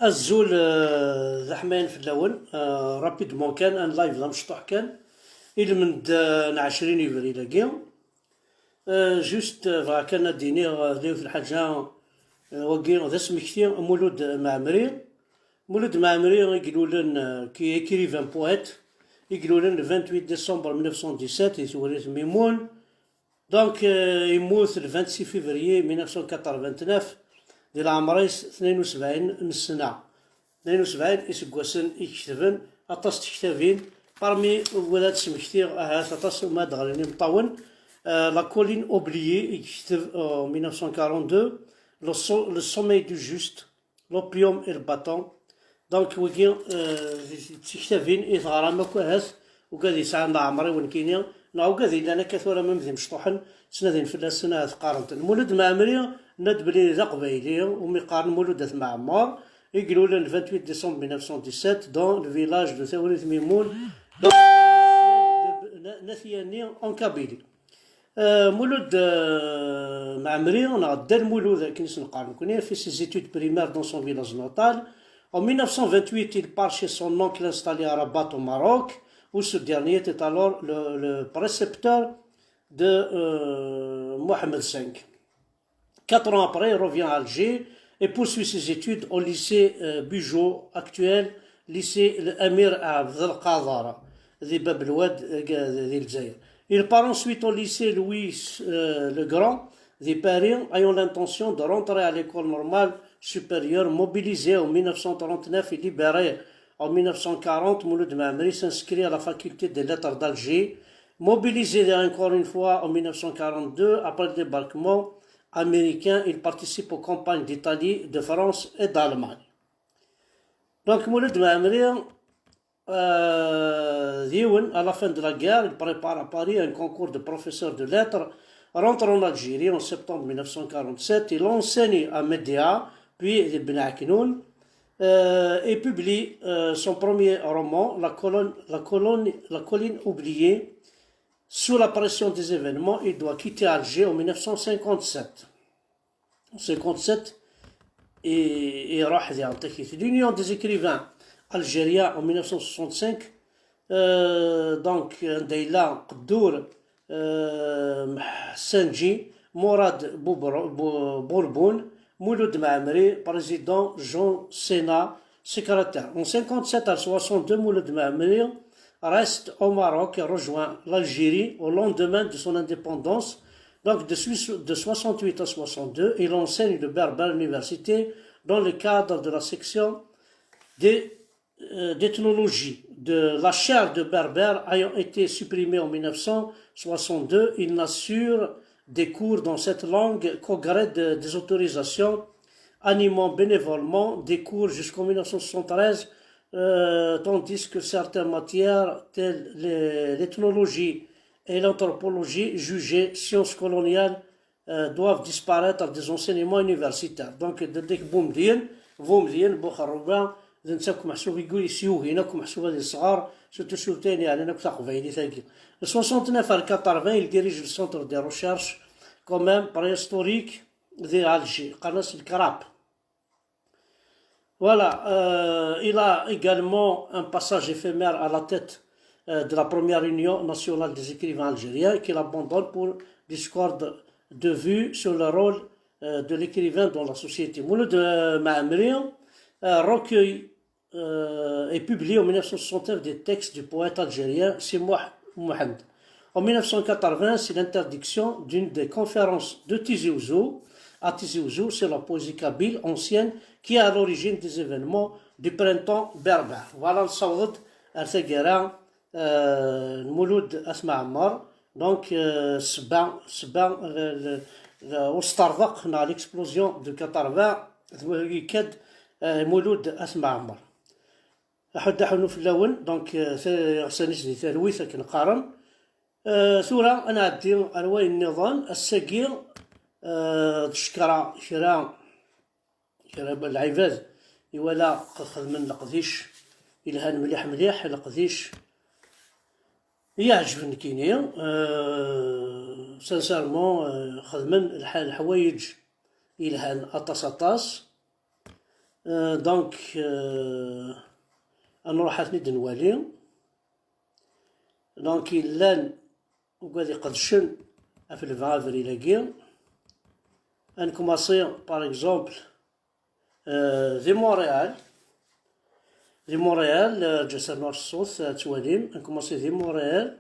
الزول ذا حماين في اللون رابيدمون كان ان لايف ذا مشطوح كان إلى من 20 يفري لاكي جوست كان ديني ذي في الحاجة وكي ذا سمكتي مولود معمري. مولود معمري يقولوا لنا كي écrivain poète يقولوا لنا 28 ديسمبر 1917 يتولد ميمون. دونك يموت 26 فيفري 1989 ديال عمريس 72 من السنة. 72 إسكواسن يكتبن أطاس تكتابين بارمي ولاد سمكتير هاث أطاس ما دغلني مطاون. لا كولين أوبليي يكتب 1942 لو سومي دو جوست لوبيوم إل باتون. دونك وكي تكتابين إثغارا ماكو هاث وكاد يسعى عمري ونكينيا ناو كاد إلا كثورة ممذي مشطوحن سنادين في السنة قارنت مولد معمري ناد بلي ذا قبايلي وميقارن مولود معمر يقولوا لنا 28 ديسمبر 1917 دون لو فيلاج دو ثوريت ميمون ناثياني اون كابيلي. مولود معمري نغدا المولود كنيس نقارن كوني في سي études primaires dans son village natal. En 1928, il part chez son oncle installé à Rabat au Maroc, où ce dernier était alors le précepteur de Mohamed V. 4 ans après, il revient à Alger et poursuit ses études au lycée Bugeaud, actuel lycée l'Amir Abd el-Qadara, de Bab el-Oued, de Il part ensuite au lycée Louis le Grand de Paris, ayant l'intention de rentrer à l'école normale supérieure. Mobilisé en 1939 et libéré en 1940, Mouloud Mamri s'inscrit à la faculté des lettres d'Alger. Mobilisé encore une fois en 1942, après le débarquement américain, il participe aux campagnes d'Italie, de France et d'Allemagne. Donc Mouloud Mamri, à la fin de la guerre, il prépare à Paris un concours de professeur de lettres, rentre en Algérie en septembre 1947, il enseigne à Médéa, puis à Ben Aknoun, et publie son premier roman, La colline oubliée. Sous la pression des événements, il doit quitter Alger en 1957. En 1957, et l'Union des écrivains algériens en 1965, donc Deila Qdour, Sanji, Mourad Bourboun, Mouloud Maamri, président Jean Sena, secrétaire. En 1957 à 1962, Mouloud Maamri reste au Maroc et rejoint l'Algérie au lendemain de son indépendance. Donc de 1968 à 1962, il enseigne le berbère à l'université dans le cadre de la section d'ethnologie. De la chaire de berbère ayant été supprimée en 1962, il n'assure des cours dans cette langue qu'au gré des autorisations, animant bénévolement des cours jusqu'en 1973, tandis que certaines matières telles l'ethnologie et l'anthropologie jugées sciences coloniales doivent disparaître des enseignements universitaires. Donc dès que بومدين بوخروبا نساكم محسوب يقول يسيوهي ناكم محسوبه ديال الصغار سورتو سولتاني على ناك تاقبايلي ثاقي 69 à 80 il dirige le centre de recherche quand même préhistorique d'Alger قناص الكراب. Voilà, il a également un passage éphémère à la tête de la première union nationale des écrivains algériens qu'il abandonne pour discorde de vue sur le rôle de l'écrivain dans la société. Mouloud Maamri recueille et publie en 1969 des textes du poète algérien Simoh Mohamed. En 1980, c'est l'interdiction d'une des conférences de Tizi Ouzou. À Tizi Ouzou, c'est la poésie kabyle ancienne qui est à l'origine des événements du printemps berbère. Voilà le saoud al-Thagara, Mouloud Asma Ammar. Donc, واسترزقنا l'explosion de 80 كاد مولود أسمع عمر أحد حنو في اللون دونك سنجدي ثالويثة كنقارن ثورة أنا عدي أرواي النظام الساقير تشكرا شرا العباد يولا خدمن لقديش إلهان مليح مليح لقديش يعجبني كينيا سانسارمون خدمن الحوايج إلهان أطاس دونك نروح ثني نوالي دونك لان وغادي يقدشن في الفافر إلاكي نكوماسي باغ اكزومبل ذي مونريال الجزائر نور الصوت تواليم نكوماسي ذي مونريال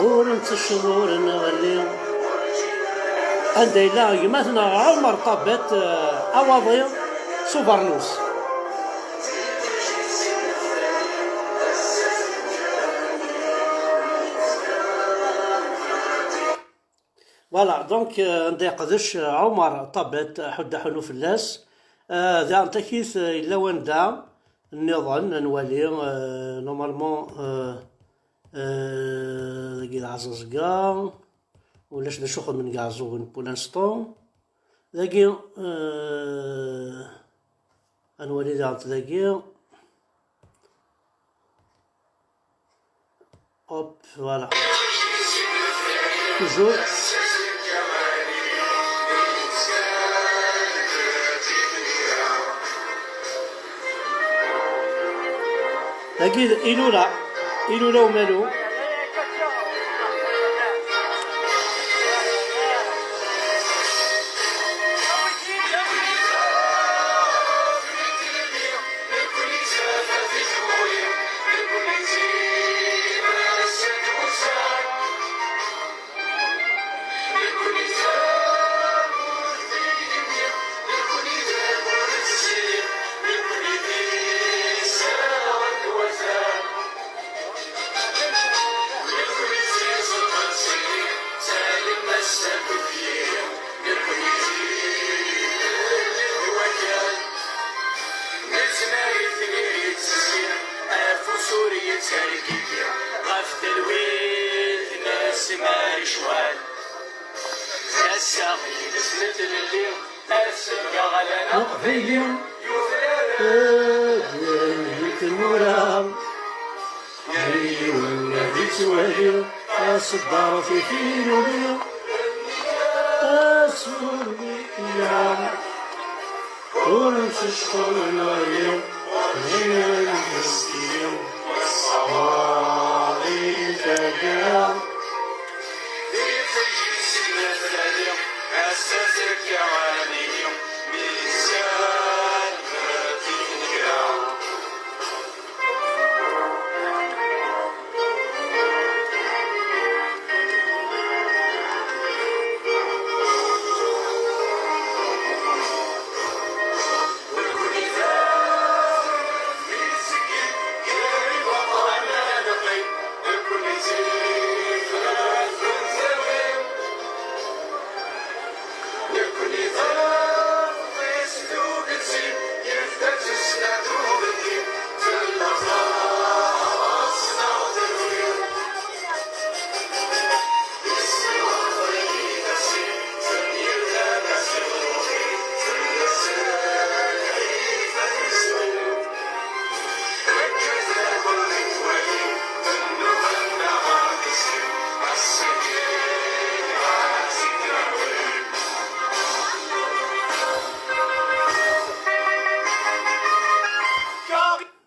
ورنتشور نغلي عندي لا يمثلنا عمر طبت أواضي سوبرنوس فوالا دونك عندي قدش عمر طبت حد حنو فلاس ذا نتكيث إلا وين دا نظن نولي نورمالمون ذاكي العزاز كاع ولاش دا شغل من كاع زوغن بولانستون ذاكي نولي دا ذاكي اوب فوالا توجور أكيد إلولا ومالو الدار في فيلولي أسوري يا ونمشي اليوم من المسكين والصواري تقام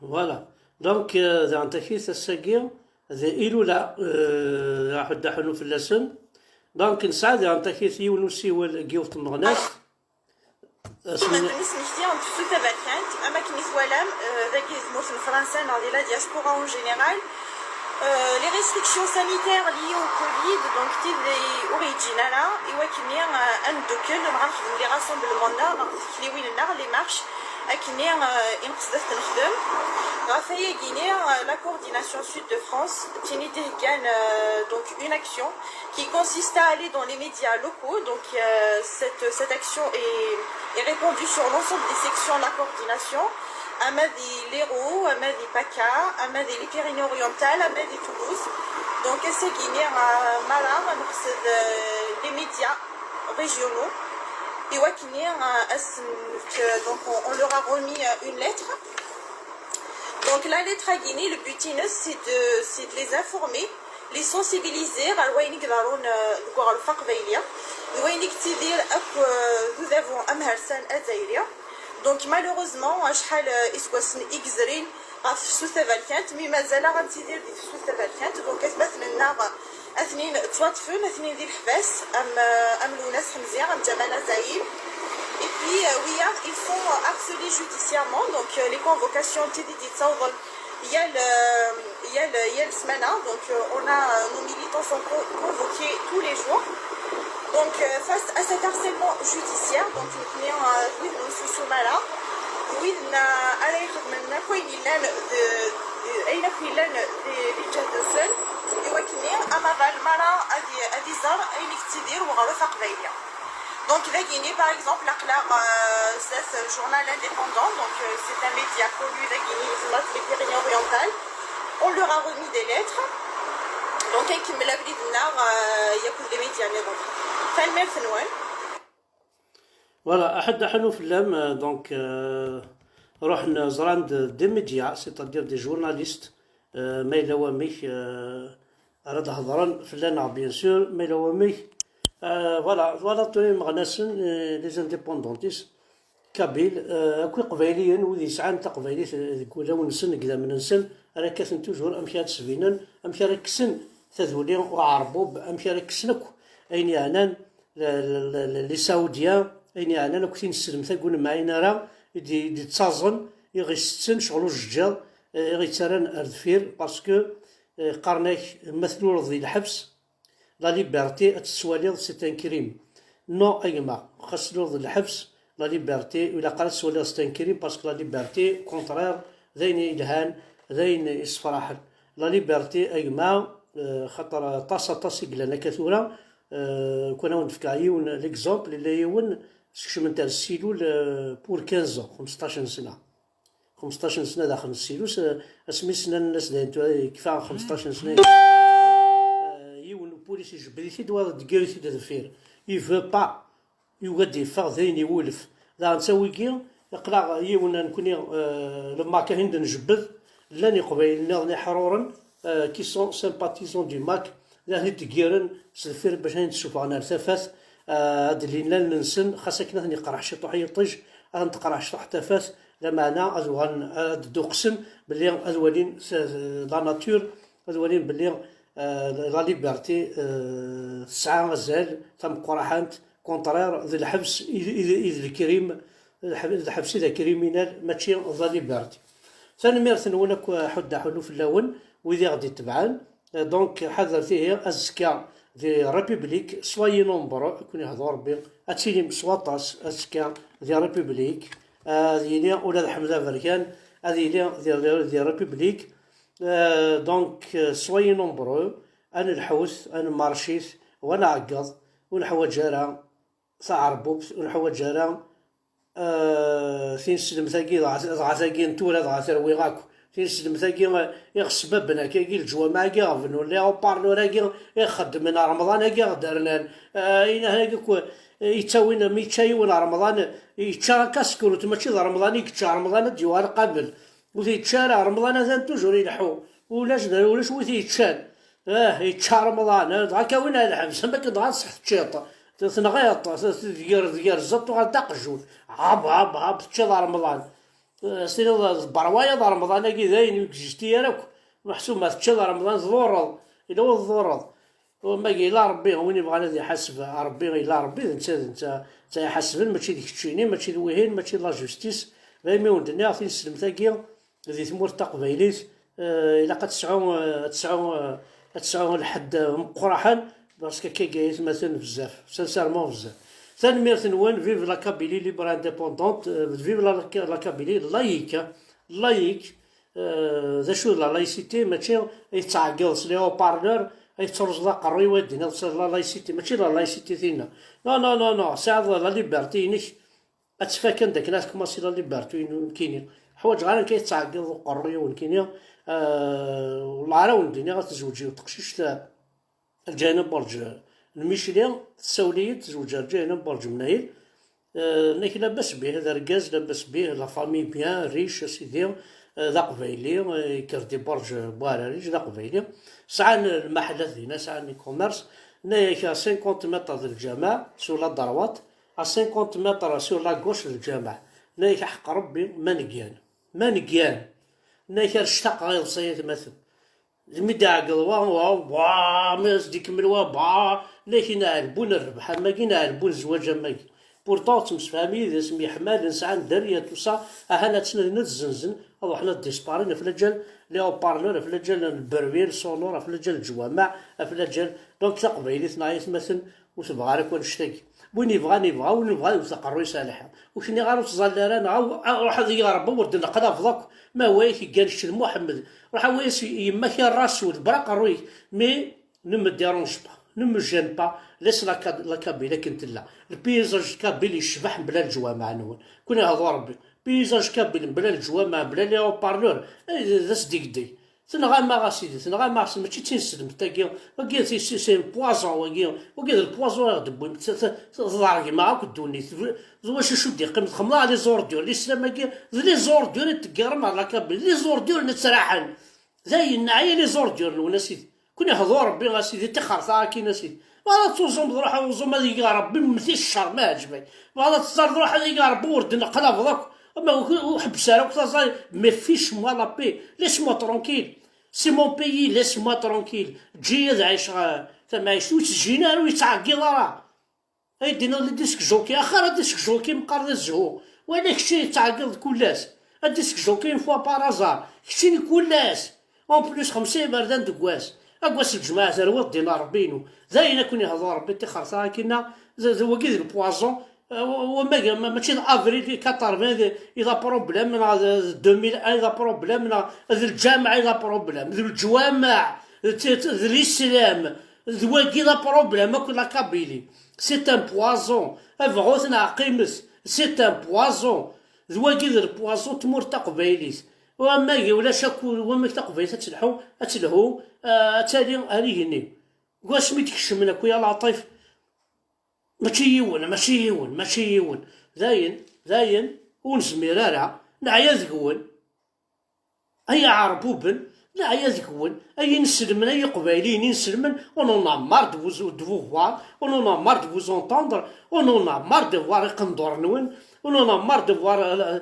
فوالا دونك ذا نتكيث الساقي ذا إلولا راح دحنو في اللسن دونك نسعى ذا نتكيث يونو سيوال قيوة المغناس بالنسبة لي أنت في تبعت أماكن إثوالام ذاكي موسم فرنسا dans la diaspora en général les restrictions sanitaires liées au Covid donc تي أوريجينالا إواكني أندوكل نغنخدم لي راسمبلمون لي مارش أكني إنقصدت نخدم غافايا كيني la coordination sud de France تيني كان donc une action qui consiste à aller dans les médias locaux donc cette action est répandue sur l'ensemble des sections de la coordination Amadi l'Hérault, Amadi Paca, Amadi les Pyrénées-Orientales, Amadi Toulouse donc c'est Guinée Malam les médias régionaux et donc on leur a remis une lettre Donc la lettre à Guinée, le but c'est de les informer, les sensibiliser à l'ouïnig darun le الفقر ذيليا l'ouïnig تدير أكو nous avons أمهرسان أزايريا. Donc malheureusement شحال إسواسن إكزرين في سوسة فالكانت مي مازال غنتيدير دي في سوسة فالكانت. دونك أثبت لنا اثنين تواتفون اثنين ديال الحباس ام لوناس حمزيه ام جمال زايد. Et puis, oui, ils sont harcelés judiciairement, donc les convocations ont été dites. Il y a le SMANA, donc nos militants sont convoqués tous les jours. Donc, face à cet harcèlement judiciaire, donc nous sommes là. Oui, donc la Guinée par exemple c'est le journal indépendant, donc c'est un média connu de la Guinée, les Pyrénées orientales. On leur a remis des lettres, donc qui me l'a dit il y a plus de médias mais Voilà, أحد حنو في اللام دونك رحنا زران دي ميديا سيتادير دي جورناليست ما يلوا ميك راه هضران في اللان بيان سور ما يلوا ميك فوالا توني مغناسن لي زانديبوندونتيس كابيل اكو قبايليين وذي يسعان تا قبايلي كولا ونسن كذا من نسن راه كاثن توجور امشي هاد سفينن امشي راه كسن تذولي وعربوب امشي راه كسنك اين يعنان لي سعوديا اين يعنان كنتي نسلم تقول معاينا راه يدي تصازن يغيستن شغلو الجال يغيتران اردفير باسكو قرناك مثلول ذي الحبس لا ليبرتي تسواليض سي ان كريم نو ايما خاص لوض الحبس لا ليبرتي ولا قالت سواليض سي ان كريم باسكو لا ليبرتي كونترير ذين يلهان ذين يصفراحل لا ليبرتي ايما خاطر طاسه قلنا كثوره كنا ونفكايون ليكزومبل اللي يون سكشمن تاع السيلول بور 15 سنه 15 سنه داخل السيلوس اسمي سنه الناس كيفاه 15 سنه بوليسي جبريتي دوار دكيرتي تدفير يفو با يودي فار ذين يولف لا نسوي كي يقرا يونا نكوني لما كاين نجبد لاني قبيلنا ني حرورن كي سون سيمباتيزون دي ماك لا تكيرن سلفير باش نشوف انا ارتفات هاد اللي ننسن خاصك نثني قرح شي طوح يطج نتقرح شي طوح تفات لا معنى ازوان دوقسم بلي ازوالين لا ناتور ازوالين بلي لا ليبرتي تسعى مازال تم قرحانت كونترير ذي الحبس إذا الكريم الحبس إذا كريمينال ماشي ذا ليبرتي. ثاني ميرث نونك حد حلو في اللون وإذا غادي تبعان دونك حذر فيه أزكى ذي ريبوبليك سواي نومبرو يكون يهضر ربي أتسيلم سواطاس أزكى ذي ريبوبليك ذي ولا حمزة فركان هذه ذي ريبوبليك دونك سوي نومبرو انا الحوث انا مارشيث وانا عقض ونحوى جارة صعربوب ونحوى جارة ثين سلم ثاقي ضع ثاقي نتولا ضع ثروي غاكو ثين سلم ثاقي يغس بابنا كي الجوا ما كيغفن ولا وبارلو راكي يخدم من رمضان كي غدرنا اين هاكو يتساوينا ميتشايون رمضان يتشا كاسكروت ماشي رمضان يتشا رمضان ديوار قبل وثي تشارع رمضان هذا توجور يلحو ولاش وثي يتشان يتشا رمضان هكا وين الحبس ما كنت صح تشيط تنغيط ديال الزبط وغتقجون عب تشا رمضان سير بروايه رمضان كي داين جيتي راك محسوب ما تشا رمضان ضرورض الا هو ضرورض وما قال لا ربي وين يبغى الذي يحسب ربي لا ربي انت يحسب ماشي ديك تشيني ماشي الوهين ماشي لا جوستيس فاهمين ودنيا عرفتي نسلم ثاقي ذي ثمور تقبيليت إلا قد تسعون لحد مقرحا باسكو كي جايت مثلا بزاف سانسيرمون بزاف. ثاني ميرث نوان فيف لا كابيلي ليبر انديبوندونت فيف لا كابيلي لايك ذا شو لا لايسيتي ماشي يتعقل لي هو بارلور يترز لا قري ودينا لا لايسيتي ماشي لا لايسيتي فينا نو ساعه لا ليبرتي نيش اتفاكن داك ناس كما سي لا ليبرتي كاينين حوايج غير كيتعقل وقريه ولكن والعراون ديني غتزوجي وتقشيش تاع الجانب برج الميشلين تساولي تزوج الجانب برج منايل لكن لاباس به هذا ركاز لاباس به لا فامي بيان ريش سيدي ذا قبيلي يكردي برج بواراريج ذا قبيلي. ساعة المحلات دينا ساعة لي كوميرس هنايا 50 متر د الجامع سور لا دروات 50 متر سور لا كوش للجامع. هنايا حق ربي ما نقيان هنايا اشتاق غير صيد مثل المداع قلوا واه ماس ديك ملوا با لكن عربون الربح ما كاين عربون الزواج ما كاين بورطون تمسفامي ذا سمي حماد نسعى دريا توصا اهنا تسند الزنزن او حنا ديسبارين في الجل لي او بارلور في الجل البروير سونور في الجل الجوامع في الجل دونك تقبيلي ثنايا مثلا وتبغى لك ونشتكي وين يبغى وين يبغى وتقروا يصالحها وشني غير تزال انا راح يا ربي ورد نقدا فضك ما وايك قال الشيخ محمد راح وايس يما كان راس والبراق روي مي نم ديرونج با نم جين با ليس لا كابيلا كنت لا البيزاج كابيلي يشبح بلا الجوامع نون كنا هضوا ربي بيزاج كابيل بلا الجوامع بلا لي او بارلور ذا صديق دي تنغا ما غاسيدي تنغا ما غاسيدي ماشي تنسلم تاكي وكي سي بوازون وكي البوازون غدبوي تضاركي معاك الدوني واش شو دير قيمة خملا لي زوردور لي سلام لي زوردور تقرم على كابل لي زوردور نتسرحن زي النعيه لي زوردور ونسيت كون يحضر ربي غاسيدي تخرصا كي نسيت ولا توزم روح وزم هذيك يا ربي ممثل الشر ما عجبك ولا تصرف روح هذيك يا ربي ورد نقلب ضك اما وحبس عليك مي فيش موا لا بي ليش-moi ترونكيل سي مون بيي ليش-moi ترونكيل تجي عايش ما عايشوش تجينا ويتعقي راه يدينا لي ديسك جوكي اخر ديسك جوكي مقارن الزهو وانا كشي تعقل كلاس الديسك جوكي فوا بارازار كشي كلاس اون بليس 5 بردان دكواس اكواس الجماعه زروات دينار ربينو زاينا كون يهضر ربي تخرصا كينا وكيد البوازون وما ماشي افريل 80 اذا بروبليم من 2001 اذا بروبليم من الجامعه اذا بروبليم الجوامع الاسلام ذواكي لا بروبليم كل كابيلي سي ان بوازون افغوثنا قيمس سي ان بوازون ذواكي البوازون تمور تقبيليس وما ولا شكو وما تقبيليس تلحو تالي هاني واش مي تكشمنا خويا لطيف ماشي يون زاين ونزمير راه نعيا ذكون هيا عربوبن نعيا ذكون اي نسلمن اي قبايلين نسلمن اون مار دو فوار اون مار دو فوز اونتوندر اون مار دو فوار قندور نون اون مار دو فوار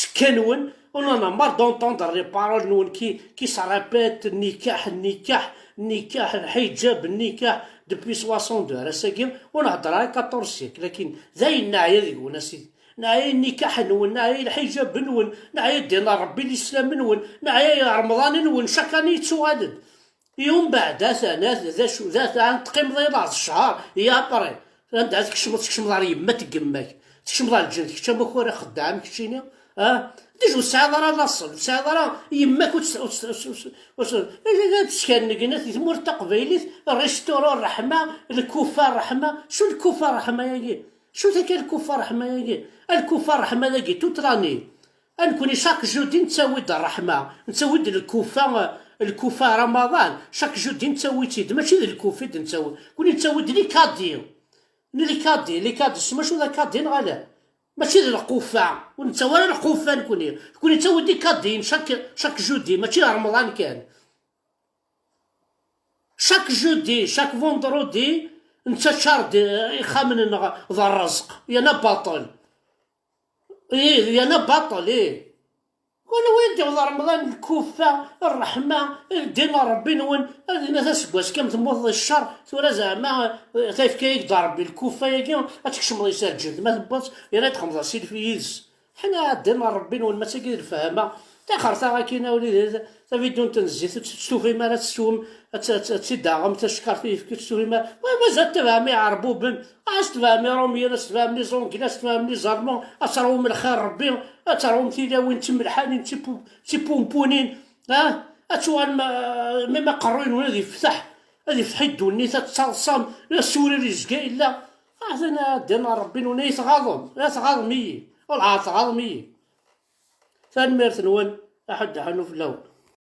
سكنون اون مار دونتوندر لي بارول نون كي سارابيت النكاح الحجاب النكاح depuis 62 راه ساكن ونهضر على 14 سيكل لكن زي النعيا ذيك سيدي نعيا النكاح نون نعيا الحجاب نون نعيا دينا ربي الاسلام نون نعيا رمضان نون شاكاني يتسوالد يوم بعد سنه ذا تقيم ضيضاء الشهر يا بري عند هذيك تكشم على يما تقماك تكشم على الجن تكشم خويا خدام كشيني ديجو ساعة راه نصل ساعة راه يماك تسكن نقنات ثمور تقبيليت الريستورون رحمة الكوفة رحمة شو الكوفة رحمة ياكي شو ذاك الكوفة رحمة ياكي الكوفة رحمة ياكي توتراني نكوني شاك جودي نتساوي الرحمة نتساوي الكوفة رمضان شاك جودي نتساوي تيد ماشي الكوفي نتساوي كوني نتساوي لي كادي سما شو ذا كادي غالا ماشي القوفة ونتسوى القوفة نكوني نتسوى دي كادين شاك جودي ماشي رمضان كان شاك جودي شاك فوندرودي نتا شارد يخامن ذا الرزق يانا باطل يانا باطل وانا وين دير رمضان الكوفة الرحمة دينا ربي نون هذه تسكواس كم تموض الشر ثورا زعما كيف كيقدر ربي الكوفة ياكي تكشم ليس الجلد ما تبط يا ريت خمسة سيد في يدس حنا دينا ربي نون ما تاكيد الفهمة تاخر كاينه وليد تفيدون تنزي تستوفي ما تستوم تداغم تشكر فيه تستوفي ما مازال تفهمي عربوبن تفهمي روميا تفهمي زونكي تفهمي زالمون تراهم الخير ربي تراهم تيلاوين تملحانين تي بومبونين اتوان ما قروين ولا يفتح هذه يفتح الدوني تتصام لا سوري رزقا الا انا دينا ربي ونا يتغاضم والله تغاضمي ثاني ميرث نون احد حنو في اللون